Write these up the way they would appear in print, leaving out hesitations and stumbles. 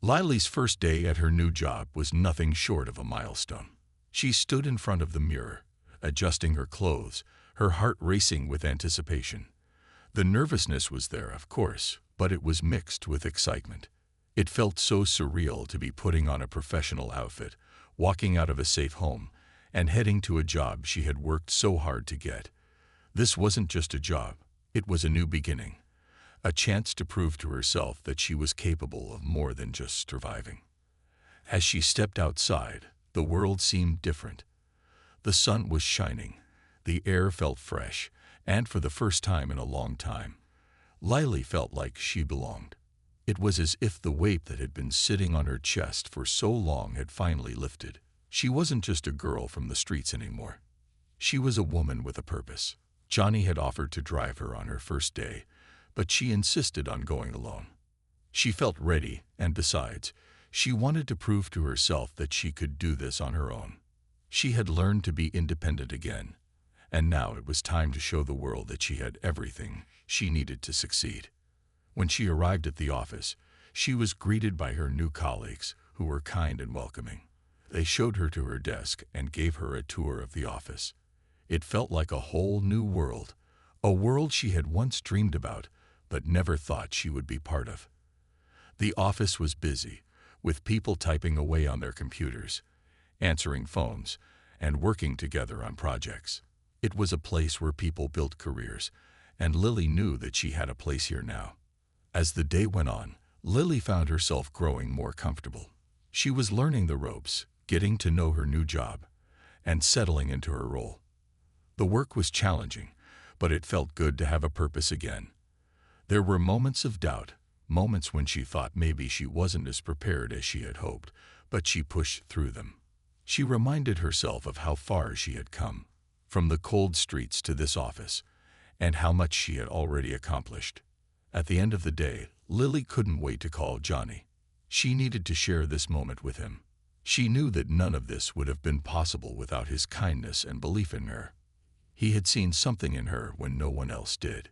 Lily's first day at her new job was nothing short of a milestone. She stood in front of the mirror, adjusting her clothes, her heart racing with anticipation. The nervousness was there, of course, but it was mixed with excitement. It felt so surreal to be putting on a professional outfit, walking out of a safe home, and heading to a job she had worked so hard to get. This wasn't just a job, it was a new beginning. A chance to prove to herself that she was capable of more than just surviving. As she stepped outside, the world seemed different. The sun was shining, the air felt fresh, and for the first time in a long time, Lily felt like she belonged. It was as if the weight that had been sitting on her chest for so long had finally lifted. She wasn't just a girl from the streets anymore. She was a woman with a purpose. Johnny had offered to drive her on her first day, but she insisted on going alone. She felt ready, and besides, she wanted to prove to herself that she could do this on her own. She had learned to be independent again, and now it was time to show the world that she had everything she needed to succeed. When she arrived at the office, she was greeted by her new colleagues, who were kind and welcoming. They showed her to her desk and gave her a tour of the office. It felt like a whole new world, a world she had once dreamed about, but never thought she would be part of. The office was busy, with people typing away on their computers, answering phones, and working together on projects. It was a place where people built careers, and Lily knew that she had a place here now. As the day went on, Lily found herself growing more comfortable. She was learning the ropes, getting to know her new job, and settling into her role. The work was challenging, but it felt good to have a purpose again. There were moments of doubt, moments when she thought maybe she wasn't as prepared as she had hoped, but she pushed through them. She reminded herself of how far she had come, from the cold streets to this office, and how much she had already accomplished. At the end of the day, Lily couldn't wait to call Johnny. She needed to share this moment with him. She knew that none of this would have been possible without his kindness and belief in her. He had seen something in her when no one else did.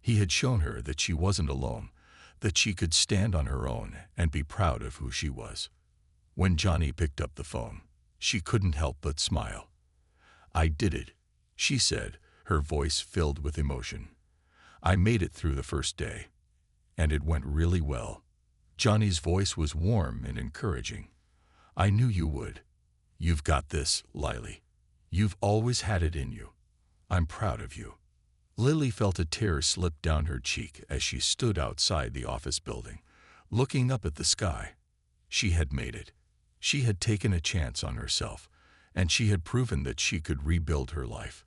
He had shown her that she wasn't alone, that she could stand on her own and be proud of who she was. When Johnny picked up the phone, she couldn't help but smile. "I did it," she said, her voice filled with emotion. "I made it through the first day, and it went really well." Johnny's voice was warm and encouraging. "I knew you would. You've got this, Lily. You've always had it in you. I'm proud of you." Lily felt a tear slip down her cheek as she stood outside the office building, looking up at the sky. She had made it. She had taken a chance on herself, and she had proven that she could rebuild her life.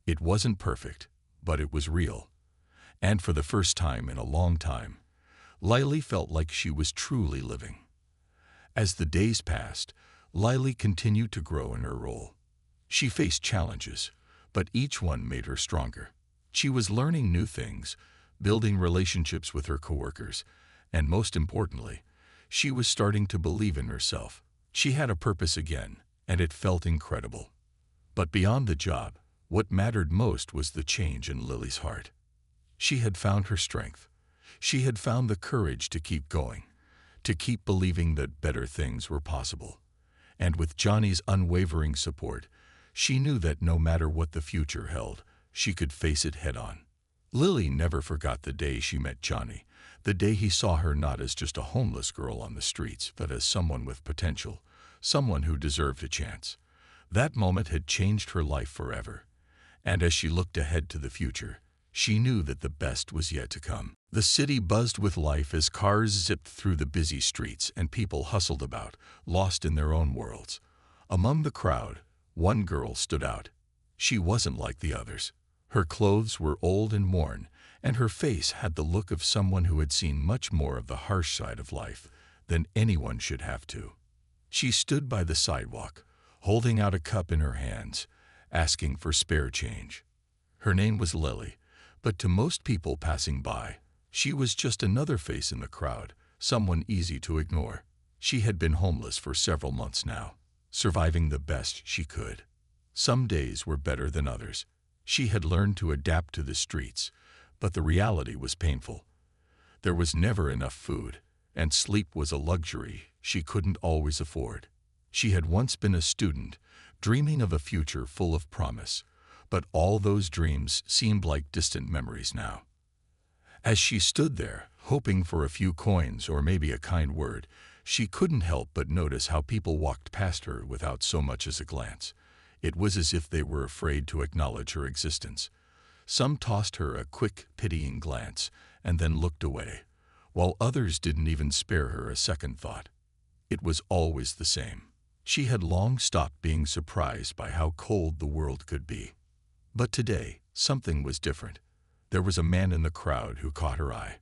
It wasn't perfect, but it was real. And for the first time in a long time, Lily felt like she was truly living. As the days passed, Lily continued to grow in her role. She faced challenges, but each one made her stronger. She was learning new things, building relationships with her coworkers, and most importantly, she was starting to believe in herself. She had a purpose again, and it felt incredible. But beyond the job, what mattered most was the change in Lily's heart. She had found her strength. She had found the courage to keep going, to keep believing that better things were possible. And with Johnny's unwavering support, she knew that no matter what the future held, she could face it head-on. Lily never forgot the day she met Johnny, the day he saw her not as just a homeless girl on the streets, but as someone with potential, someone who deserved a chance. That moment had changed her life forever, and as she looked ahead to the future, she knew that the best was yet to come. The city buzzed with life as cars zipped through the busy streets and people hustled about, lost in their own worlds. Among the crowd, one girl stood out. She wasn't like the others. Her clothes were old and worn, and her face had the look of someone who had seen much more of the harsh side of life than anyone should have to. She stood by the sidewalk, holding out a cup in her hands, asking for spare change. Her name was Lily, but to most people passing by, she was just another face in the crowd, someone easy to ignore. She had been homeless for several months now, surviving the best she could. Some days were better than others. She had learned to adapt to the streets, but the reality was painful. There was never enough food, and sleep was a luxury she couldn't always afford. She had once been a student, dreaming of a future full of promise, but all those dreams seemed like distant memories now. As she stood there, hoping for a few coins or maybe a kind word, she couldn't help but notice how people walked past her without so much as a glance. It was as if they were afraid to acknowledge her existence. Some tossed her a quick, pitying glance and then looked away, while others didn't even spare her a second thought. It was always the same. She had long stopped being surprised by how cold the world could be. But today, something was different. There was a man in the crowd who caught her eye.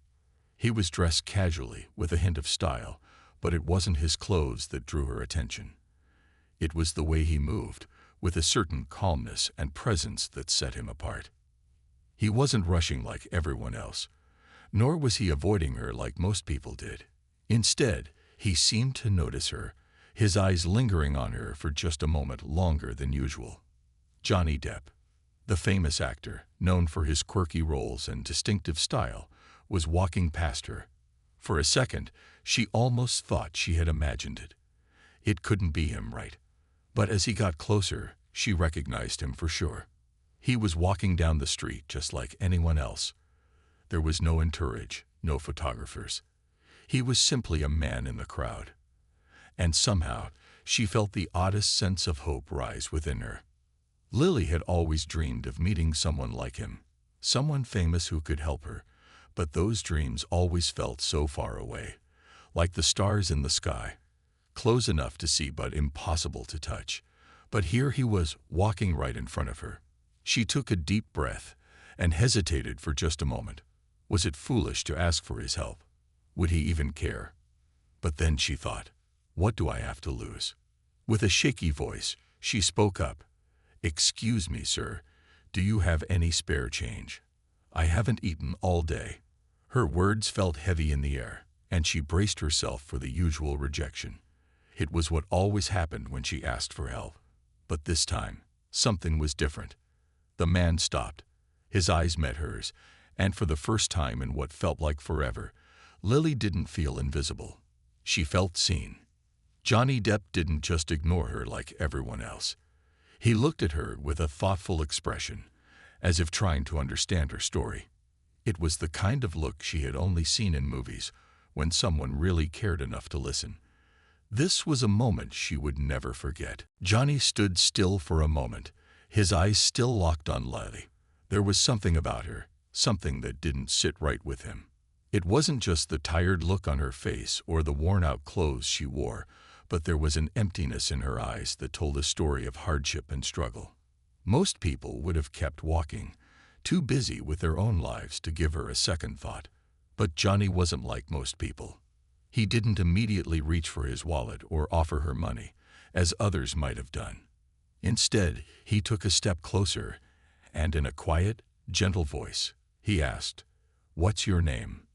He was dressed casually, with a hint of style, but it wasn't his clothes that drew her attention. It was the way he moved, with a certain calmness and presence that set him apart. He wasn't rushing like everyone else, nor was he avoiding her like most people did. Instead, he seemed to notice her, his eyes lingering on her for just a moment longer than usual. Johnny Depp, the famous actor, known for his quirky roles and distinctive style, was walking past her. For a second, she almost thought she had imagined it. It couldn't be him, right? But as he got closer, she recognized him for sure. He was walking down the street just like anyone else. There was no entourage, no photographers. He was simply a man in the crowd. And somehow, she felt the oddest sense of hope rise within her. Lily had always dreamed of meeting someone like him, someone famous who could help her, but those dreams always felt so far away, like the stars in the sky, close enough to see but impossible to touch. But here he was, walking right in front of her. She took a deep breath and hesitated for just a moment. Was it foolish to ask for his help? Would he even care? But then she thought, what do I have to lose? With a shaky voice, she spoke up. "Excuse me, sir, do you have any spare change? I haven't eaten all day." Her words felt heavy in the air, and she braced herself for the usual rejection. It was what always happened when she asked for help. But this time, something was different. The man stopped. His eyes met hers, and for the first time in what felt like forever, Lily didn't feel invisible. She felt seen. Johnny Depp didn't just ignore her like everyone else. He looked at her with a thoughtful expression, as if trying to understand her story. It was the kind of look she had only seen in movies, when someone really cared enough to listen. This was a moment she would never forget. Johnny stood still for a moment, his eyes still locked on Lily. There was something about her, something that didn't sit right with him. It wasn't just the tired look on her face or the worn-out clothes she wore, but there was an emptiness in her eyes that told a story of hardship and struggle. Most people would have kept walking, too busy with their own lives to give her a second thought. But Johnny wasn't like most people. He didn't immediately reach for his wallet or offer her money, as others might have done. Instead, he took a step closer, and in a quiet, gentle voice, he asked, "What's your name?"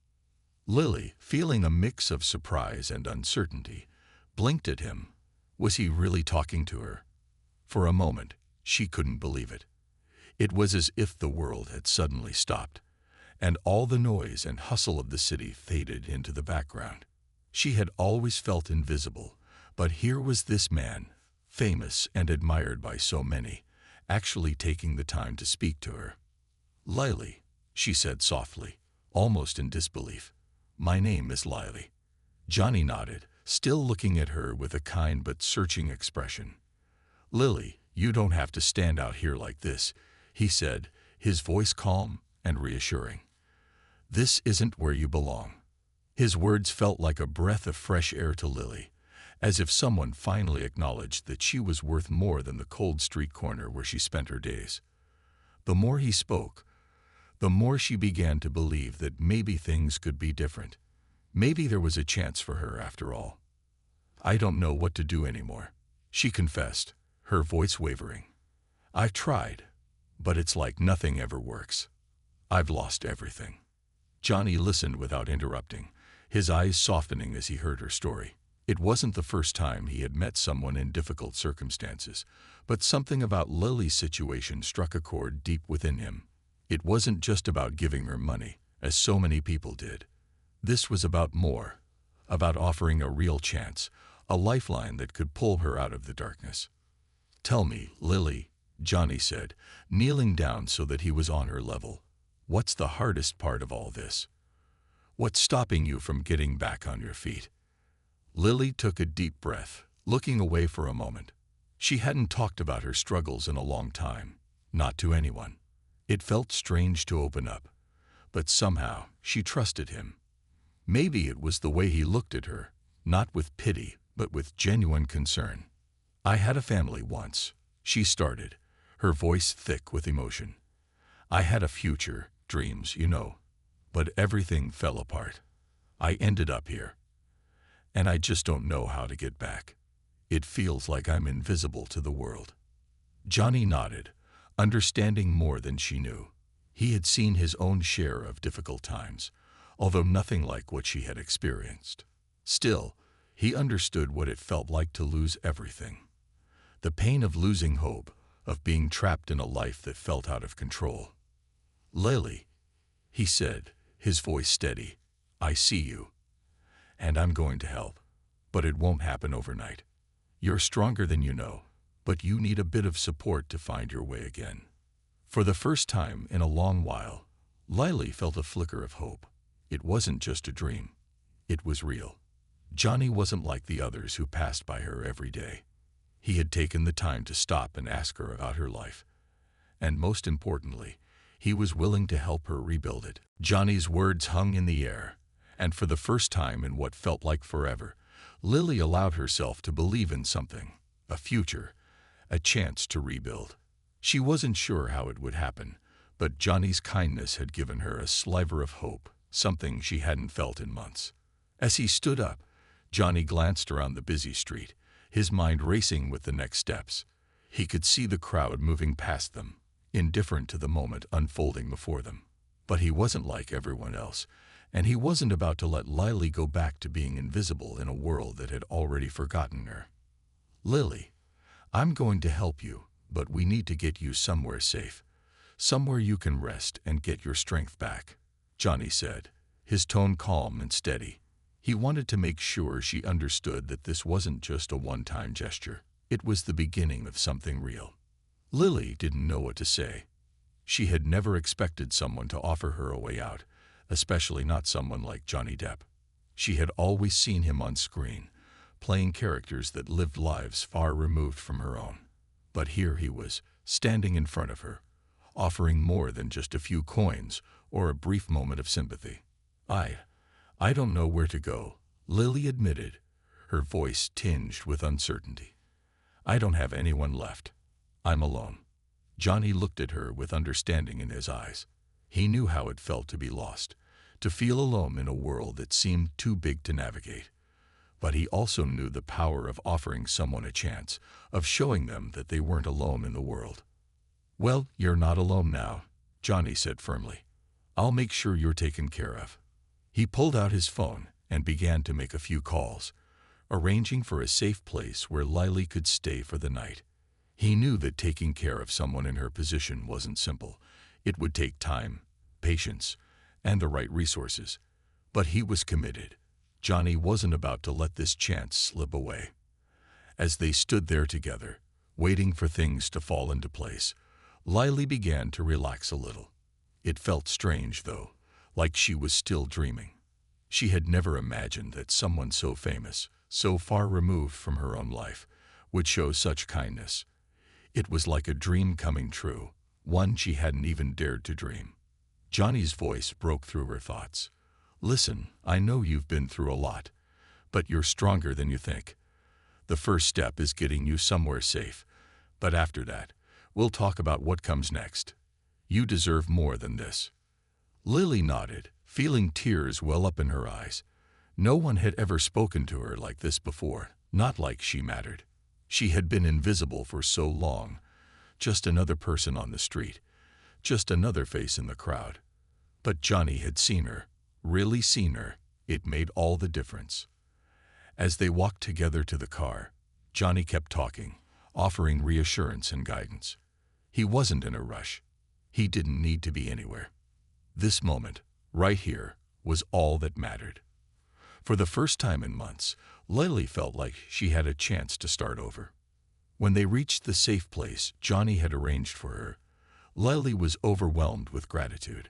Lily, feeling a mix of surprise and uncertainty, blinked at him. Was he really talking to her? For a moment, she couldn't believe it. It was as if the world had suddenly stopped, and all the noise and hustle of the city faded into the background. She had always felt invisible, but here was this man, famous and admired by so many, actually taking the time to speak to her. "Lily," she said softly, almost in disbelief. "My name is Lily." Johnny nodded, still looking at her with a kind but searching expression. "Lily, you don't have to stand out here like this," he said, his voice calm and reassuring. "This isn't where you belong." His words felt like a breath of fresh air to Lily, as if someone finally acknowledged that she was worth more than the cold street corner where she spent her days. The more he spoke, the more she began to believe that maybe things could be different. Maybe there was a chance for her after all. "I don't know what to do anymore," she confessed, her voice wavering. "I've tried, but it's like nothing ever works. I've lost everything." Johnny listened without interrupting, his eyes softening as he heard her story. It wasn't the first time he had met someone in difficult circumstances, but something about Lily's situation struck a chord deep within him. It wasn't just about giving her money, as so many people did. This was about more, about offering a real chance, a lifeline that could pull her out of the darkness. "Tell me, Lily," Johnny said, kneeling down so that he was on her level. "What's the hardest part of all this? What's stopping you from getting back on your feet?" Lily took a deep breath, looking away for a moment. She hadn't talked about her struggles in a long time, not to anyone. It felt strange to open up, but somehow she trusted him. Maybe it was the way he looked at her, not with pity, but with genuine concern. "I had a family once," she started, her voice thick with emotion. "I had a future, dreams, you know. But everything fell apart. I ended up here. And I just don't know how to get back. It feels like I'm invisible to the world." Johnny nodded, understanding more than she knew. He had seen his own share of difficult times, although nothing like what she had experienced. Still, he understood what it felt like to lose everything. The pain of losing hope, of being trapped in a life that felt out of control. "Lily," he said, his voice steady, "I see you. And I'm going to help. But it won't happen overnight. You're stronger than you know, but you need a bit of support to find your way again." For the first time in a long while, Lily felt a flicker of hope. It wasn't just a dream. It was real. Johnny wasn't like the others who passed by her every day. He had taken the time to stop and ask her about her life. And most importantly, he was willing to help her rebuild it. Johnny's words hung in the air, and for the first time in what felt like forever, Lily allowed herself to believe in something, a future, a chance to rebuild. She wasn't sure how it would happen, but Johnny's kindness had given her a sliver of hope, something she hadn't felt in months. As he stood up, Johnny glanced around the busy street, his mind racing with the next steps. He could see the crowd moving past them, indifferent to the moment unfolding before them. But he wasn't like everyone else, and he wasn't about to let Lily go back to being invisible in a world that had already forgotten her. "Lily, I'm going to help you, but we need to get you somewhere safe, somewhere you can rest and get your strength back," Johnny said, his tone calm and steady. He wanted to make sure she understood that this wasn't just a one-time gesture. It was the beginning of something real. Lily didn't know what to say. She had never expected someone to offer her a way out, especially not someone like Johnny Depp. She had always seen him on screen, playing characters that lived lives far removed from her own. But here he was, standing in front of her, offering more than just a few coins or a brief moment of sympathy. I don't know where to go," Lily admitted, her voice tinged with uncertainty. "I don't have anyone left. I'm alone." Johnny looked at her with understanding in his eyes. He knew how it felt to be lost, to feel alone in a world that seemed too big to navigate. But he also knew the power of offering someone a chance, of showing them that they weren't alone in the world. "Well, you're not alone now," Johnny said firmly. "I'll make sure you're taken care of." He pulled out his phone and began to make a few calls, arranging for a safe place where Lily could stay for the night. He knew that taking care of someone in her position wasn't simple. It would take time, patience, and the right resources. But he was committed. Johnny wasn't about to let this chance slip away. As they stood there together, waiting for things to fall into place, Lily began to relax a little. It felt strange, though, like she was still dreaming. She had never imagined that someone so famous, so far removed from her own life, would show such kindness. It was like a dream coming true, one she hadn't even dared to dream. Johnny's voice broke through her thoughts. "Listen, I know you've been through a lot, but you're stronger than you think. The first step is getting you somewhere safe, but after that, we'll talk about what comes next. You deserve more than this." Lily nodded, feeling tears well up in her eyes. No one had ever spoken to her like this before, not like she mattered. She had been invisible for so long, just another person on the street, just another face in the crowd. But Johnny had seen her, really seen her. It made all the difference. As they walked together to the car, Johnny kept talking, offering reassurance and guidance. He wasn't in a rush. He didn't need to be anywhere. This moment, right here, was all that mattered. For the first time in months, Lily felt like she had a chance to start over. When they reached the safe place Johnny had arranged for her, Lily was overwhelmed with gratitude.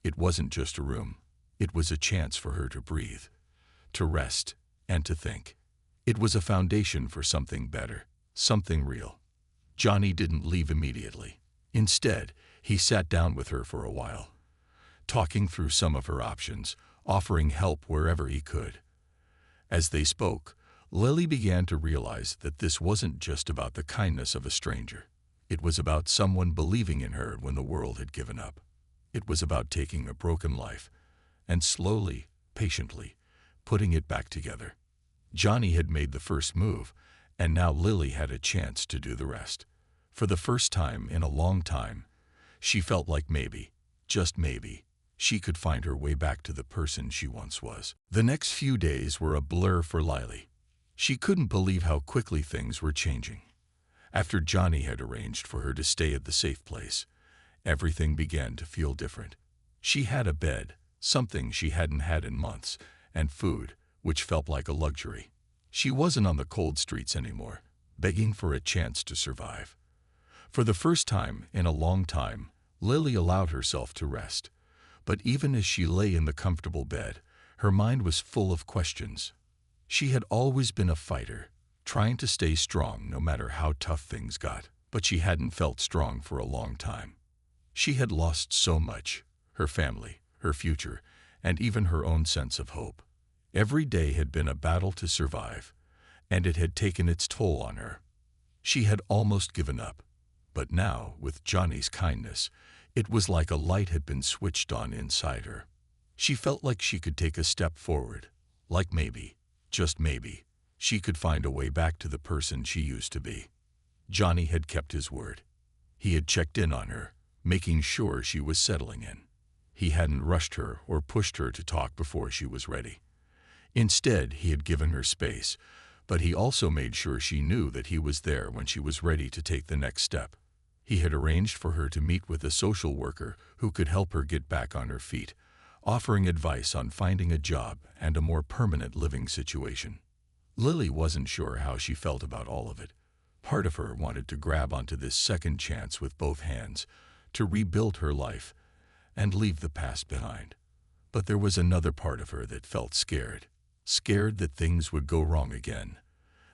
It wasn't just a room. It was a chance for her to breathe, to rest, and to think. It was a foundation for something better, something real. Johnny didn't leave immediately. Instead, he sat down with her for a while, talking through some of her options, offering help wherever he could. As they spoke, Lily began to realize that this wasn't just about the kindness of a stranger. It was about someone believing in her when the world had given up. It was about taking a broken life and slowly, patiently, putting it back together. Johnny had made the first move, and now Lily had a chance to do the rest. For the first time in a long time, she felt like maybe, just maybe, she could find her way back to the person she once was. The next few days were a blur for Lily. She couldn't believe how quickly things were changing. After Johnny had arranged for her to stay at the safe place, everything began to feel different. She had a bed, something she hadn't had in months, and food, which felt like a luxury. She wasn't on the cold streets anymore, begging for a chance to survive. For the first time in a long time, Lily allowed herself to rest. But even as she lay in the comfortable bed, her mind was full of questions. She had always been a fighter, trying to stay strong no matter how tough things got, but she hadn't felt strong for a long time. She had lost so much, her family, her future, and even her own sense of hope. Every day had been a battle to survive, and it had taken its toll on her. She had almost given up, but now, with Johnny's kindness, it was like a light had been switched on inside her. She felt like she could take a step forward, like maybe, just maybe, she could find a way back to the person she used to be. Johnny had kept his word. He had checked in on her, making sure she was settling in. He hadn't rushed her or pushed her to talk before she was ready. Instead, he had given her space, but he also made sure she knew that he was there when she was ready to take the next step. He had arranged for her to meet with a social worker who could help her get back on her feet, offering advice on finding a job and a more permanent living situation. Lily wasn't sure how she felt about all of it. Part of her wanted to grab onto this second chance with both hands, to rebuild her life and leave the past behind. But there was another part of her that felt scared. Scared that things would go wrong again,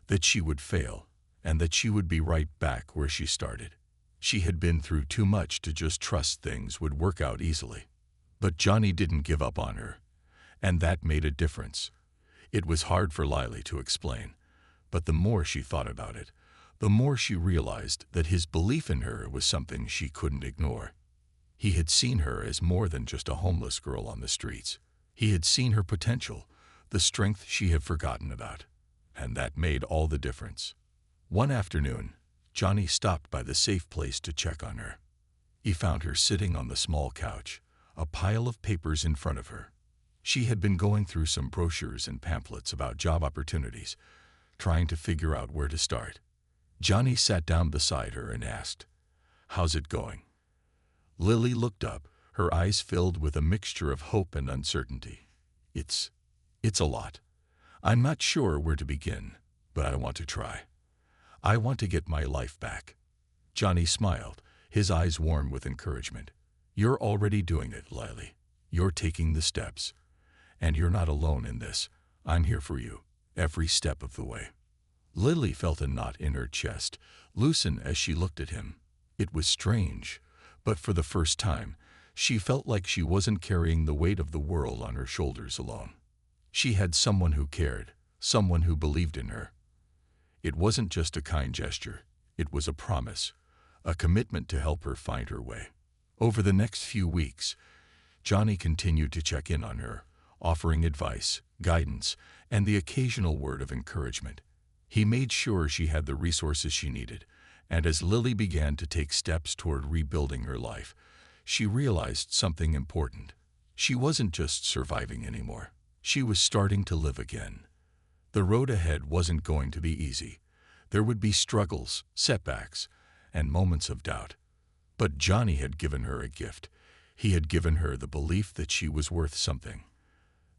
that she would fail, and that she would be right back where she started. She had been through too much to just trust things would work out easily. But Johnny didn't give up on her, and that made a difference. It was hard for Lily to explain, but the more she thought about it, the more she realized that his belief in her was something she couldn't ignore. He had seen her as more than just a homeless girl on the streets. He had seen her potential, the strength she had forgotten about, and that made all the difference. One afternoon, Johnny stopped by the safe place to check on her. He found her sitting on the small couch, a pile of papers in front of her. She had been going through some brochures and pamphlets about job opportunities, trying to figure out where to start. Johnny sat down beside her and asked, "How's it going?" Lily looked up, her eyes filled with a mixture of hope and uncertainty. It's a lot. I'm not sure where to begin, but I want to try. I want to get my life back." Johnny smiled, his eyes warm with encouragement. "You're already doing it, Lily. You're taking the steps. And you're not alone in this. I'm here for you, every step of the way." Lily felt a knot in her chest loosen as she looked at him. It was strange, but for the first time, she felt like she wasn't carrying the weight of the world on her shoulders alone. She had someone who cared, someone who believed in her. It wasn't just a kind gesture, it was a promise, a commitment to help her find her way. Over the next few weeks, Johnny continued to check in on her, offering advice, guidance, and the occasional word of encouragement. He made sure she had the resources she needed, and as Lily began to take steps toward rebuilding her life, she realized something important. She wasn't just surviving anymore. She was starting to live again. The road ahead wasn't going to be easy. There would be struggles, setbacks, and moments of doubt. But Johnny had given her a gift. He had given her the belief that she was worth something,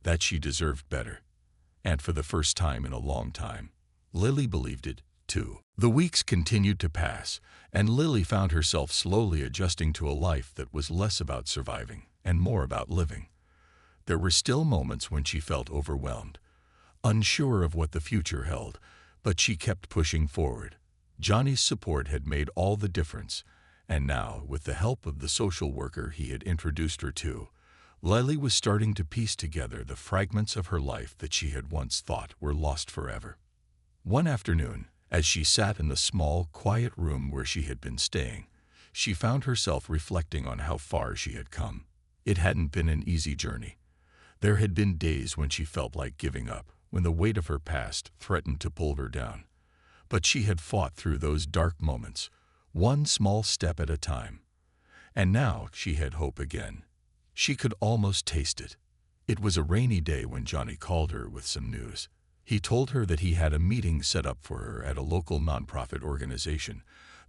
that she deserved better. And for the first time in a long time, Lily believed it, too. The weeks continued to pass, and Lily found herself slowly adjusting to a life that was less about surviving and more about living. There were still moments when she felt overwhelmed, unsure of what the future held, but she kept pushing forward. Johnny's support had made all the difference, and now, with the help of the social worker he had introduced her to, Lily was starting to piece together the fragments of her life that she had once thought were lost forever. One afternoon, as she sat in the small, quiet room where she had been staying, she found herself reflecting on how far she had come. It hadn't been an easy journey. There had been days when she felt like giving up, when the weight of her past threatened to pull her down. But she had fought through those dark moments, one small step at a time. And now she had hope again. She could almost taste it. It was a rainy day when Johnny called her with some news. He told her that he had a meeting set up for her at a local nonprofit organization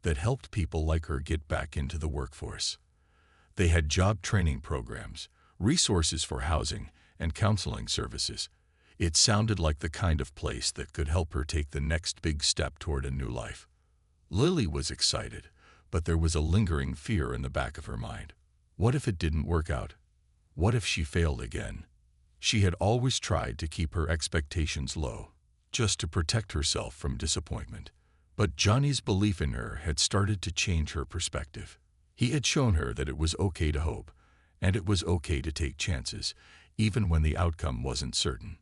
that helped people like her get back into the workforce. They had job training programs, resources for housing, and counseling services. It sounded like the kind of place that could help her take the next big step toward a new life. Lily was excited, but there was a lingering fear in the back of her mind. What if it didn't work out? What if she failed again? She had always tried to keep her expectations low, just to protect herself from disappointment. But Johnny's belief in her had started to change her perspective. He had shown her that it was okay to hope, and it was okay to take chances, even when the outcome wasn't certain.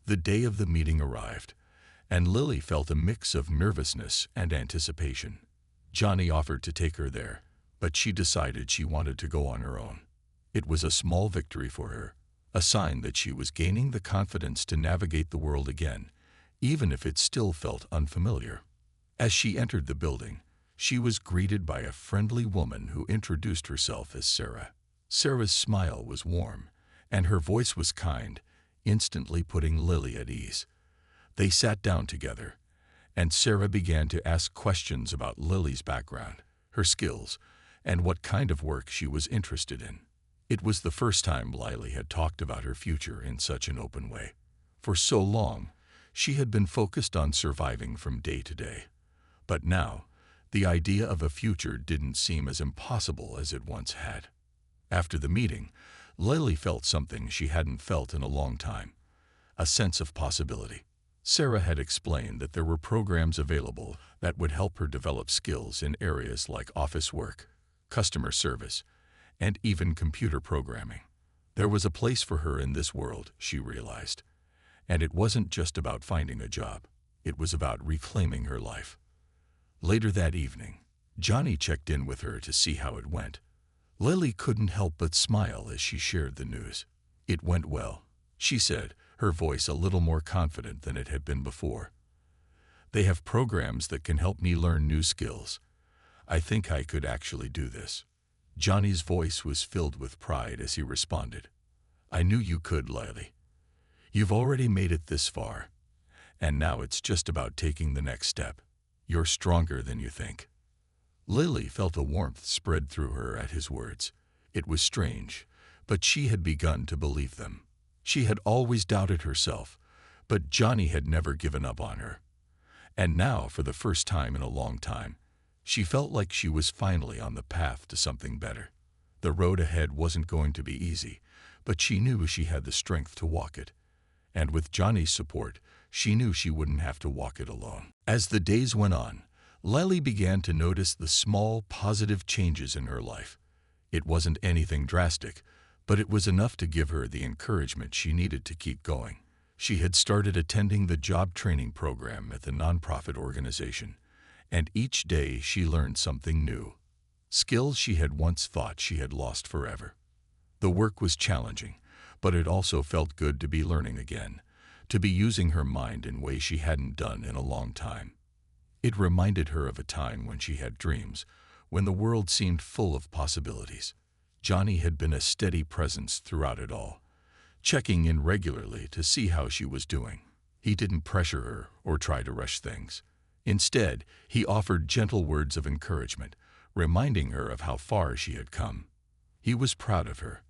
The day of the meeting arrived, and Lily felt a mix of nervousness and anticipation. Johnny offered to take her there, but she decided she wanted to go on her own. It was a small victory for her, a sign that she was gaining the confidence to navigate the world again, even if it still felt unfamiliar. As she entered the building, she was greeted by a friendly woman who introduced herself as Sarah. Sarah's smile was warm, and her voice was kind, instantly putting Lily at ease. They sat down together, and Sarah began to ask questions about Lily's background, her skills, and what kind of work she was interested in. It was the first time Lily had talked about her future in such an open way. For so long, she had been focused on surviving from day to day. But now, the idea of a future didn't seem as impossible as it once had. After the meeting, Lily felt something she hadn't felt in a long time, a sense of possibility. Sarah had explained that there were programs available that would help her develop skills in areas like office work, customer service, and even computer programming. There was a place for her in this world, she realized. And it wasn't just about finding a job. It was about reclaiming her life. Later that evening, Johnny checked in with her to see how it went. Lily couldn't help but smile as she shared the news. "It went well," she said, her voice a little more confident than it had been before. "They have programs that can help me learn new skills. I think I could actually do this." Johnny's voice was filled with pride as he responded. "I knew you could, Lily. You've already made it this far, and now it's just about taking the next step. You're stronger than you think." Lily felt a warmth spread through her at his words. It was strange, but she had begun to believe them. She had always doubted herself, but Johnny had never given up on her. And now, for the first time in a long time, she felt like she was finally on the path to something better. The road ahead wasn't going to be easy, but she knew she had the strength to walk it. And with Johnny's support, she knew she wouldn't have to walk it alone. As the days went on, Lily began to notice the small, positive changes in her life. It wasn't anything drastic, but it was enough to give her the encouragement she needed to keep going. She had started attending the job training program at the nonprofit organization, and each day she learned something new, skills she had once thought she had lost forever. The work was challenging, but it also felt good to be learning again, to be using her mind in ways she hadn't done in a long time. It reminded her of a time when she had dreams, when the world seemed full of possibilities. Johnny had been a steady presence throughout it all, checking in regularly to see how she was doing. He didn't pressure her or try to rush things. Instead, he offered gentle words of encouragement, reminding her of how far she had come. He was proud of her,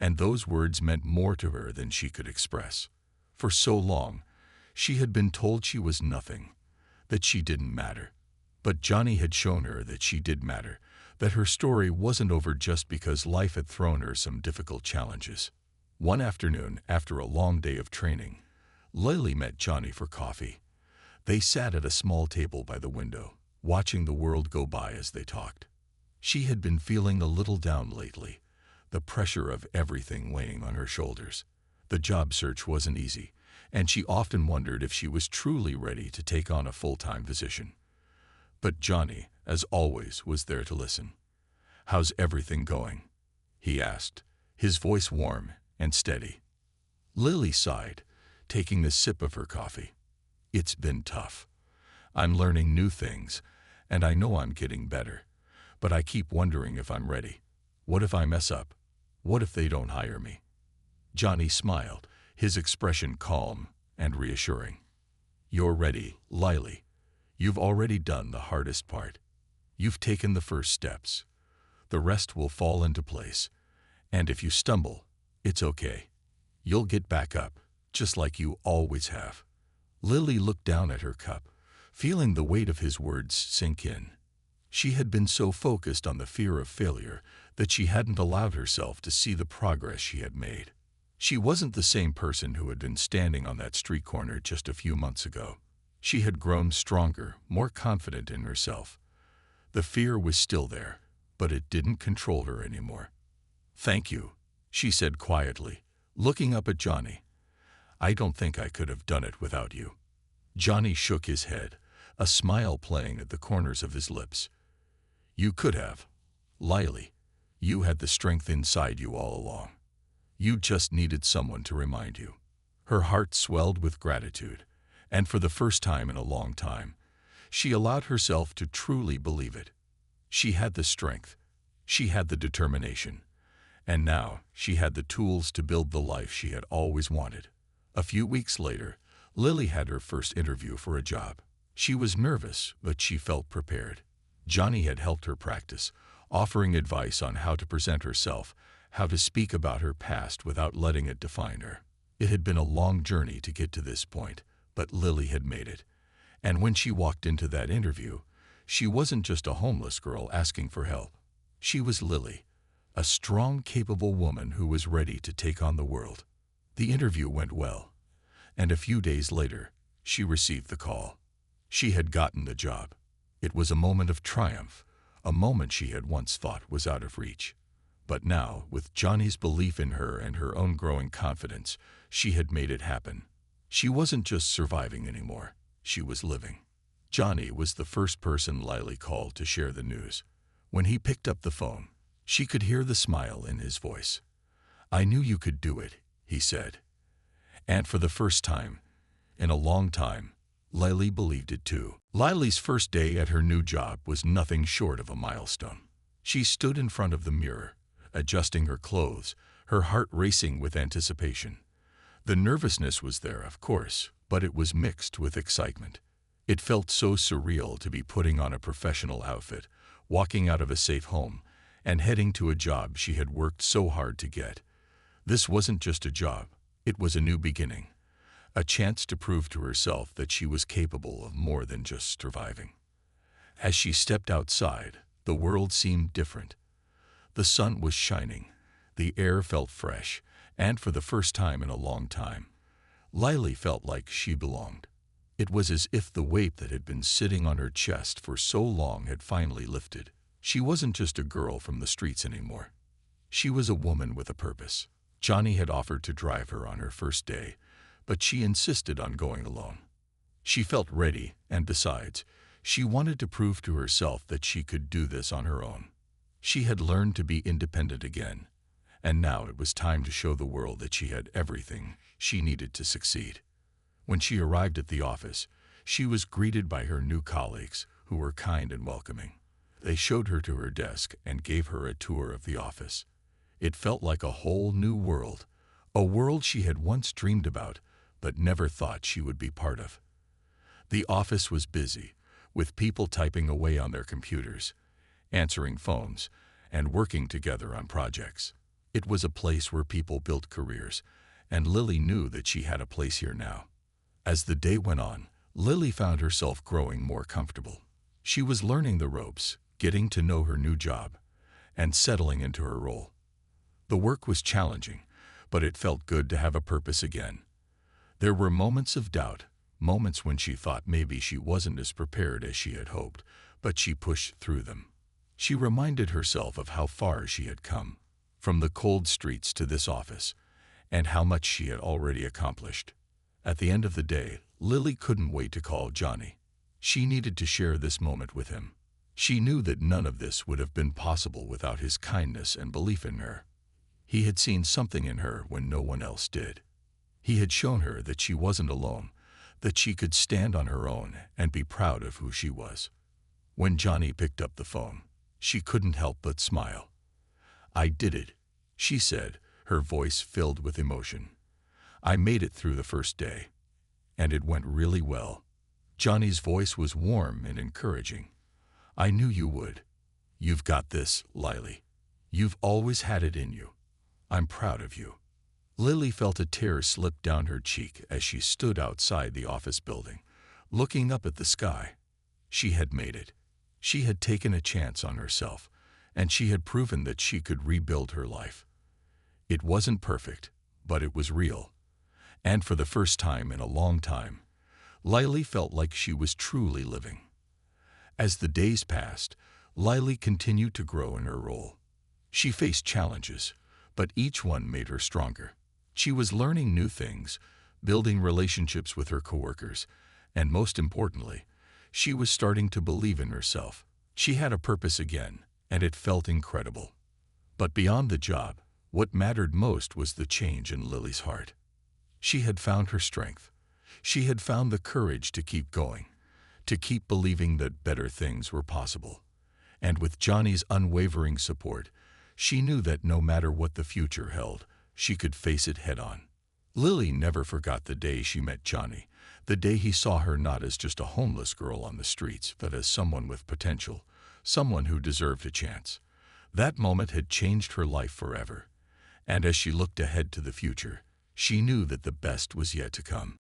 and those words meant more to her than she could express. For so long, She had been told she was nothing, that she didn't matter. But Johnny had shown her that she did matter, that her story wasn't over just because life had thrown her some difficult challenges. One afternoon, after a long day of training, Lily met Johnny for coffee. They sat at a small table by the window, watching the world go by as they talked. She had been feeling a little down lately, the pressure of everything weighing on her shoulders. The job search wasn't easy, and she often wondered if she was truly ready to take on a full-time position. But Johnny, as always, was there to listen. "How's everything going?" he asked, his voice warm and steady. Lily sighed, taking a sip of her coffee. "It's been tough. I'm learning new things, and I know I'm getting better, but I keep wondering if I'm ready. What if I mess up? What if they don't hire me?" Johnny smiled, his expression calm and reassuring. "You're ready, Lily. You've already done the hardest part. You've taken the first steps. The rest will fall into place. And if you stumble, it's okay. You'll get back up, just like you always have." Lily looked down at her cup, feeling the weight of his words sink in. She had been so focused on the fear of failure that she hadn't allowed herself to see the progress she had made. She wasn't the same person who had been standing on that street corner just a few months ago. She had grown stronger, more confident in herself. The fear was still there, but it didn't control her anymore. "Thank you," she said quietly, looking up at Johnny. "I don't think I could have done it without you." Johnny shook his head, a smile playing at the corners of his lips. "You could have, Lily. You had the strength inside you all along. You just needed someone to remind you." Her heart swelled with gratitude, and for the first time in a long time, she allowed herself to truly believe it. She had the strength, she had the determination, and now she had the tools to build the life she had always wanted. A few weeks later, Lily had her first interview for a job. She was nervous, but she felt prepared. Johnny had helped her practice, offering advice on how to present herself, how to speak about her past without letting it define her. It had been a long journey to get to this point, but Lily had made it. And when she walked into that interview, she wasn't just a homeless girl asking for help. She was Lily, a strong, capable woman who was ready to take on the world. The interview went well, and a few days later, she received the call. She had gotten the job. It was a moment of triumph, a moment she had once thought was out of reach. But now, with Johnny's belief in her and her own growing confidence, she had made it happen. She wasn't just surviving anymore, she was living. Johnny was the first person Lily called to share the news. When he picked up the phone, she could hear the smile in his voice. "I knew you could do it," he said. And for the first time, in a long time, Lily believed it too. Lily's first day at her new job was nothing short of a milestone. She stood in front of the mirror, adjusting her clothes, her heart racing with anticipation. The nervousness was there, of course, but it was mixed with excitement. It felt so surreal to be putting on a professional outfit, walking out of a safe home, and heading to a job she had worked so hard to get. This wasn't just a job, it was a new beginning, a chance to prove to herself that she was capable of more than just surviving. As she stepped outside, the world seemed different. The sun was shining, the air felt fresh, and for the first time in a long time, Lily felt like she belonged. It was as if the weight that had been sitting on her chest for so long had finally lifted. She wasn't just a girl from the streets anymore. She was a woman with a purpose. Johnny had offered to drive her on her first day, but she insisted on going alone. She felt ready, and besides, she wanted to prove to herself that she could do this on her own. She had learned to be independent again, and now it was time to show the world that she had everything she needed to succeed. When she arrived at the office, she was greeted by her new colleagues, who were kind and welcoming. They showed her to her desk and gave her a tour of the office. It felt like a whole new world, a world she had once dreamed about, but never thought she would be part of. The office was busy, with people typing away on their computers, answering phones, and working together on projects. It was a place where people built careers, and Lily knew that she had a place here now. As the day went on, Lily found herself growing more comfortable. She was learning the ropes, getting to know her new job, and settling into her role. The work was challenging, but it felt good to have a purpose again. There were moments of doubt, moments when she thought maybe she wasn't as prepared as she had hoped, but she pushed through them. She reminded herself of how far she had come, from the cold streets to this office, and how much she had already accomplished. At the end of the day, Lily couldn't wait to call Johnny. She needed to share this moment with him. She knew that none of this would have been possible without his kindness and belief in her. He had seen something in her when no one else did. He had shown her that she wasn't alone, that she could stand on her own and be proud of who she was. When Johnny picked up the phone, she couldn't help but smile. "I did it," she said, her voice filled with emotion. "I made it through the first day, and it went really well." Johnny's voice was warm and encouraging. "I knew you would. You've got this, Lily. You've always had it in you. I'm proud of you." Lily felt a tear slip down her cheek as she stood outside the office building, looking up at the sky. She had made it. She had taken a chance on herself, and she had proven that she could rebuild her life. It wasn't perfect, but it was real. And for the first time in a long time, Lily felt like she was truly living. As the days passed, Lily continued to grow in her role. She faced challenges, but each one made her stronger. She was learning new things, building relationships with her coworkers, and most importantly, she was starting to believe in herself. She had a purpose again, and it felt incredible. But beyond the job, what mattered most was the change in Lily's heart. She had found her strength. She had found the courage to keep going, to keep believing that better things were possible. And with Johnny's unwavering support, she knew that no matter what the future held, she could face it head-on. Lily never forgot the day she met Johnny, the day he saw her not as just a homeless girl on the streets, but as someone with potential, someone who deserved a chance. That moment had changed her life forever, and as she looked ahead to the future, she knew that the best was yet to come.